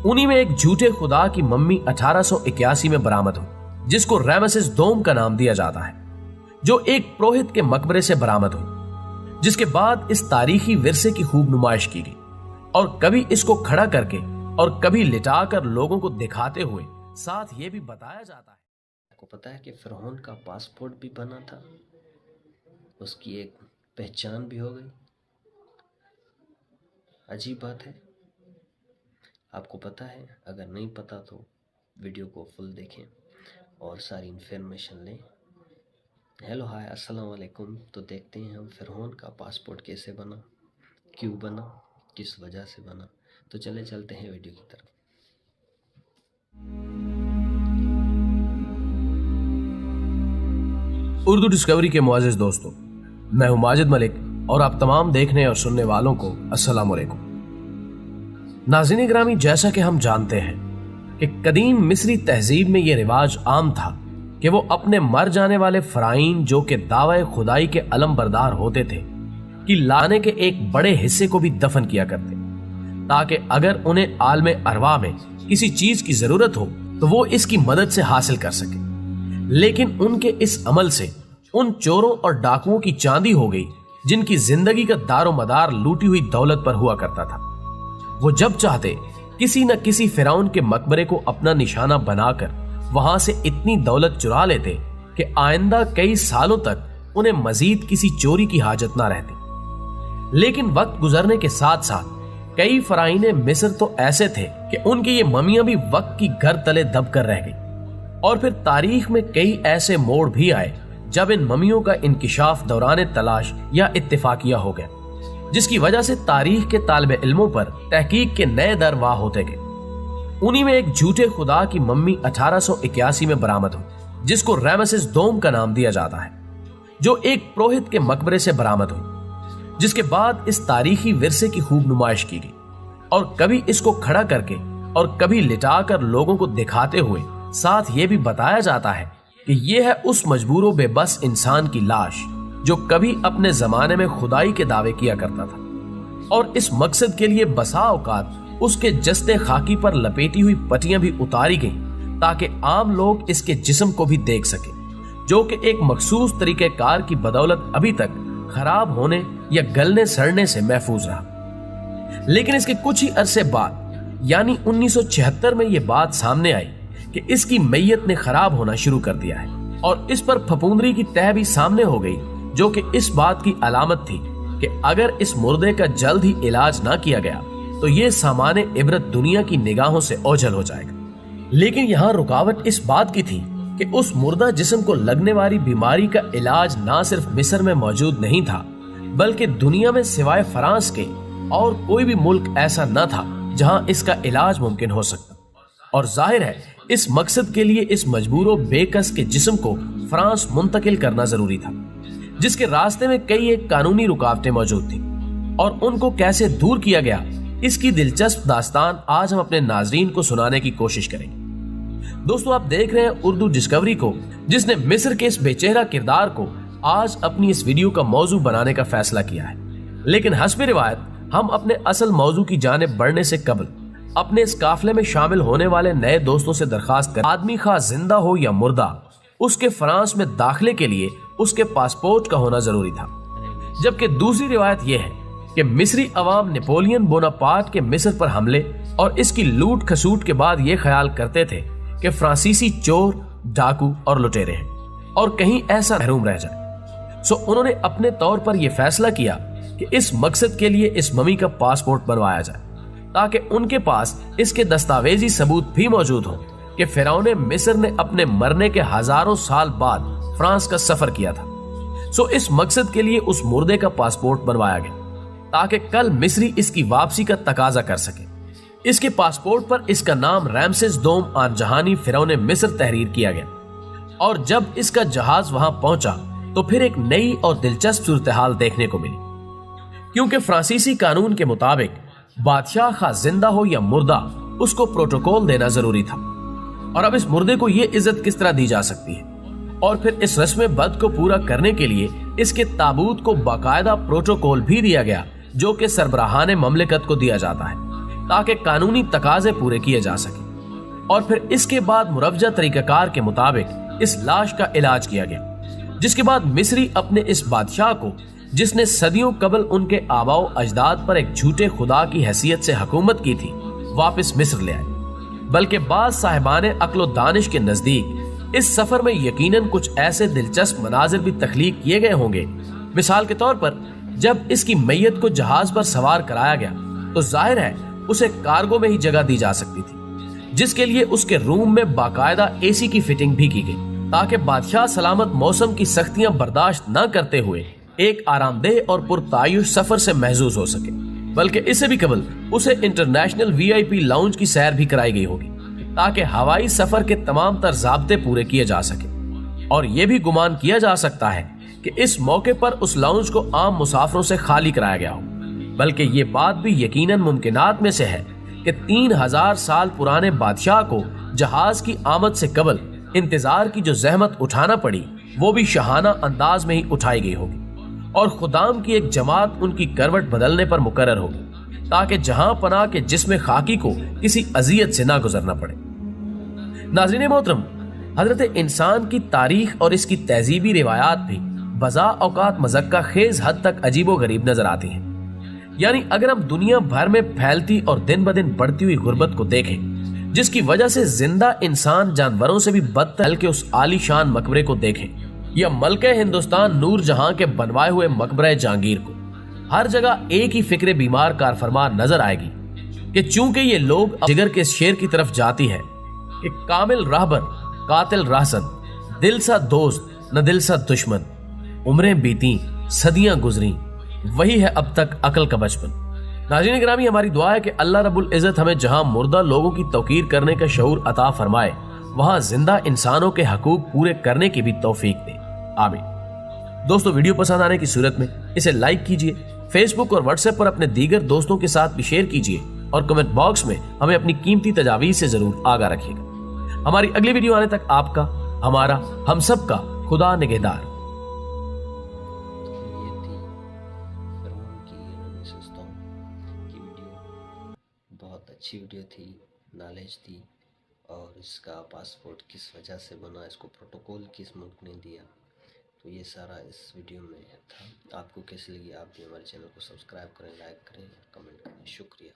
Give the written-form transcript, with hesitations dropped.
उन्हीं में एक झूठे खुदा की मम्मी 1881 में बरामद हुई, जिसको रैमसेस दोम का नाम दिया जाता है, जो एक पुरोहित के मकबरे से बरामद हुई, जिसके बाद इस तारीखी विरसे की खूब नुमाइश की गई और कभी इसको खड़ा करके और कभी लिटाकर लोगों को दिखाते हुए साथ ये भी बताया जाता है। आपको पता है कि फिरौन का पासपोर्ट भी बना था, उसकी एक पहचान भी हो गई। अजीब बात है। आपको पता है? अगर नहीं पता तो वीडियो को फुल देखें और सारी इन्फॉर्मेशन लें। हेलो हाय अस्सलाम वालेकुम। तो देखते हैं हम फिरौन का पासपोर्ट कैसे बना, क्यों बना, किस वजह से बना। तो चलते हैं वीडियो की तरफ। उर्दू डिस्कवरी के मुआज़िज़ दोस्तों, मैं हूं माजिद मलिक और आप तमाम देखने और सुनने वालों को अस्सलाम वालेकुम। नाज़रीन ग्रामी, जैसा कि हम जानते हैं कि कदीम मिस्री तहजीब में यह रिवाज आम था कि वो अपने मर जाने वाले फराइन जो कि दावे खुदाई के अलम बरदार होते थे कि लाने के एक बड़े हिस्से को भी दफन किया करते, ताकि अगर उन्हें आलमे अरवा में किसी चीज की जरूरत हो तो वो इसकी मदद से हासिल कर सके। लेकिन उनके इस अमल से उन चोरों और डाकुओं की चांदी हो गई जिनकी जिंदगी का दारो मदार लूटी हुई दौलत पर हुआ करता था। वो जब चाहते किसी न किसी फिरौन के मकबरे को अपना निशाना बनाकर वहां से इतनी दौलत चुरा लेते कि आइंदा कई सालों तक उन्हें मजीद किसी चोरी की हाजत ना रहती। लेकिन वक्त गुजरने के साथ साथ कई फराइने मिस्र तो ऐसे थे कि उनकी ये ममियां भी वक्त की घर तले दब कर रह गई। और फिर तारीख में कई ऐसे मोड़ भी आए जब इन ममियों का इंकिशाफ दौरान तलाश या इत्तेफाकिया हो गया, जिसकी वजह से तारीख के तालिब इल्मों पर तहकीक के नए दर वाह होते गए। उन्हीं में एक झूठे खुदा की मम्मी 1881 में बरामद हुई, जिसको रैमसेस दोम का नाम दिया जाता है, जो एक पुरोहित के मकबरे से बरामद हुई, जिसके बाद इस तारीखी विरसे की खूब नुमाइश की गई और कभी इसको खड़ा करके और कभी लिटाकर लोगों को दिखाते हुए साथ ये भी बताया जाता है कि यह है उस मजबूर बेबस इंसान की लाश जो कभी अपने जमाने में खुदाई के दावे किया करता था। और इस मकसद के लिए बसा औकात उसके जस्ते खाकी पर लपेटी हुई पट्टियां भी उतारी गईं ताकि आम लोग इसके जिस्म को भी देख सके, जो कि एक मखसूस तरीकेकार की बदौलत अभी तक खराब होने या गलने सड़ने से महफूज रहा। लेकिन इसके कुछ ही अरसे बाद यानी 1976 में यह बात सामने आई कि इसकी मैयत ने खराब होना शुरू कर दिया है और इस पर फफूंदरी की तह भी सामने हो गई, जो कि इस बात की अलामत थी कि अगर इस मुर्दे का जल्द ही इलाज ना किया गया तो ये सामान्य इबरत दुनिया की निगाहों से ओझल हो जाएगा। लेकिन यहाँ रुकावट इस बात की थी कि उस मुर्दा जिस्म को लगने वाली बीमारी का इलाज ना सिर्फ मिस्र में मौजूद नहीं था, बल्कि दुनिया में सिवाय फ्रांस के और कोई भी मुल्क ऐसा न था जहां इसका इलाज मुमकिन हो सकता। और जाहिर है इस मकसद के लिए इस मजबूरो बेकस के जिस्म को फ्रांस मुंतकिल करना जरूरी था, जिसके रास्ते में कई एक कानूनी रुकावटें मौजूद थी और उनको कैसे दूर किया गया, इसकी दिलचस्प दास्तान आज हम अपने नाजरीन को सुनाने की कोशिश करेंगे। दोस्तों, आप देख रहे हैं उर्दू डिस्कवरी को, जिसने मिस्र के इस बेचेहरा किरदार को आज अपनी इस वीडियो का मौजू बनाने का फैसला किया है। लेकिन हस्ब रिवायत हम अपने असल मौजू की जानिब बढ़ने से कबल अपने इस काफले में शामिल होने वाले नए दोस्तों से दरखास्त कर, आदमी खा जिंदा हो या मुर्दा, उसके फ्रांस में दाखिले के लिए उसके पासपोर्ट का होना जरूरी था। जबकि दूसरी रिवायत यह है कि मिस्री अवाम नेपोलियन बोनापार्ट के मिस्र पर हमले और इसकी लूट खसूट के बाद ये ख्याल करते थे कि फ्रांसीसी चोर, डाकू और लुटेरे हैं और कहीं ऐसा महरूम रह जाए। सो उन्होंने अपने तौर पर यह फैसला किया कि इस मकसद के लिए इस ममी का पासपोर्ट बनवाया जाए, ताकि उनके पास इसके दस्तावेजी सबूत भी मौजूद हो कि फिरौने मिस्र ने अपने मरने के हजारों साल बाद फ्रांस का सफर किया था। सो इस मकसद के लिए उस मुर्दे का पासपोर्ट बनवाया गया ताकि कल मिस्री इसकी वापसी का तकाजा कर सके। इसके पासपोर्ट पर इसका नाम रैमसेस दोम आन जहानी फिरौने मिस्र तहरीर किया गया और जब इसका जहाज वहां पहुंचा तो फिर एक नई और दिलचस्प सूरत-ए-हाल देखने को मिली, क्योंकि फ्रांसीसी कानून के मुताबिक बादशाह खा जिंदा हो या मुर्दा, उसको प्रोटोकॉल देना जरूरी था। और अब इस मुर्दे को ये इज्जत किस तरह दी जा सकती है? और फिर इस रस्म बद को पूरा करने के लिए इसके ताबूत को बाकायदा प्रोटोकॉल भी दिया गया, जो कि सरबराहाने ममलिकत को दिया जाता है, تاکہ قانونی تقاضے پورے کیے جا سکیں، اور پھر اس کے بعد مروجہ طریقہ کار کے مطابق اس لاش کا علاج کیا گیا، جس کے بعد مصری اپنے اس بادشاہ کو، جس نے صدیوں قبل ان کے آباء و اجداد پر ایک جھوٹے خدا کی حیثیت سے حکومت کی تھی، واپس مصر لے آئے۔ بلکہ بعض صاحبان عقل و دانش کے نزدیک اس سفر میں یقیناً کچھ ایسے دلچسپ مناظر بھی تخلیق کیے گئے ہوں گے۔ مثال کے طور پر جب اس کی میت کو جہاز پر سوار کرایا گیا تو ظاہر ہے اسے کارگو میں ہی جگہ دی جا سکتی تھی، جس کے لیے اس کے روم میں باقاعدہ اے سی کی فٹنگ بھی کی گئی تاکہ بادشاہ سلامت موسم کی سختیاں برداشت نہ کرتے ہوئے ایک آرام دہ اور پرتعیش سفر سے محظوظ ہو سکے۔ بلکہ اسے بھی قبل اسے انٹرنیشنل VIP لاؤنج کی سیر بھی کرائی گئی ہوگی تاکہ ہوائی سفر کے تمام تر ضابطے پورے کیے جا سکیں، اور یہ بھی گمان کیا جا سکتا ہے کہ اس موقع پر اس لاؤنج کو عام مسافروں سے خالی کرایا گیا ہو۔ بلکہ یہ بات بھی یقیناً ممکنات میں سے ہے کہ 3000 سال پرانے بادشاہ کو جہاز کی آمد سے قبل انتظار کی جو زحمت اٹھانا پڑی وہ بھی شاہانہ انداز میں ہی اٹھائی گئی ہوگی، اور خدام کی ایک جماعت ان کی کروٹ بدلنے پر مقرر ہوگی تاکہ جہاں پناہ کے جسم خاکی کو کسی اذیت سے نہ گزرنا پڑے۔ ناظرین محترم، حضرت انسان کی تاریخ اور اس کی تہذیبی روایات بھی بزا اوقات مذکہ خیز حد تک عجیب و غریب نظر آتی ہیں۔ یعنی اگر ہم دنیا بھر میں پھیلتی اور دن بدن بڑھتی ہوئی غربت کو دیکھیں، جس کی وجہ سے زندہ انسان جانوروں سے بھی بدتر کے اس عالی شان مقبرے کو دیکھیں، یا ملکہ ہندوستان نور جہاں کے بنوائے ہوئے مقبرہ جہانگیر کو، ہر جگہ ایک ہی فکر بیمار کارفرما نظر آئے گی کہ چونکہ یہ لوگ جگر کے شیر کی طرف جاتی ہے کہ کامل راہبر قاتل راہزن، دل سا دوست نہ دل سا دشمن، عمریں بیتیں صدیاں گزریں، وہی ہے اب تک عقل کا بچپن۔ ناظرین گرامی، ہماری دعا ہے کہ اللہ رب العزت ہمیں جہاں مردہ لوگوں کی توقیر کرنے کا شعور عطا فرمائے، وہاں زندہ انسانوں کے حقوق پورے کرنے کی بھی توفیق دے، آمین۔ دوستو، ویڈیو پسند آنے کی صورت میں اسے لائک کیجئے، فیس بک اور واٹس ایپ پر اپنے دیگر دوستوں کے ساتھ بھی شیئر کیجئے، اور کمنٹ باکس میں ہمیں اپنی قیمتی تجاویز سے ضرور آگاہ رکھیے گا۔ ہماری اگلی ویڈیو آنے تک آپ کا، ہمارا، ہم سب کا خدا نگہدار۔ بہت اچھی ویڈیو تھی، نالج تھی، اور اس کا پاسپورٹ کس وجہ سے بنا، اس کو پروٹوکول کس ملک نے دیا، تو یہ سارا اس ویڈیو میں تھا۔ آپ کو کیسی لگی؟ آپ بھی ہمارے چینل کو سبسکرائب کریں، لائک کریں، کمنٹ کریں۔ شکریہ۔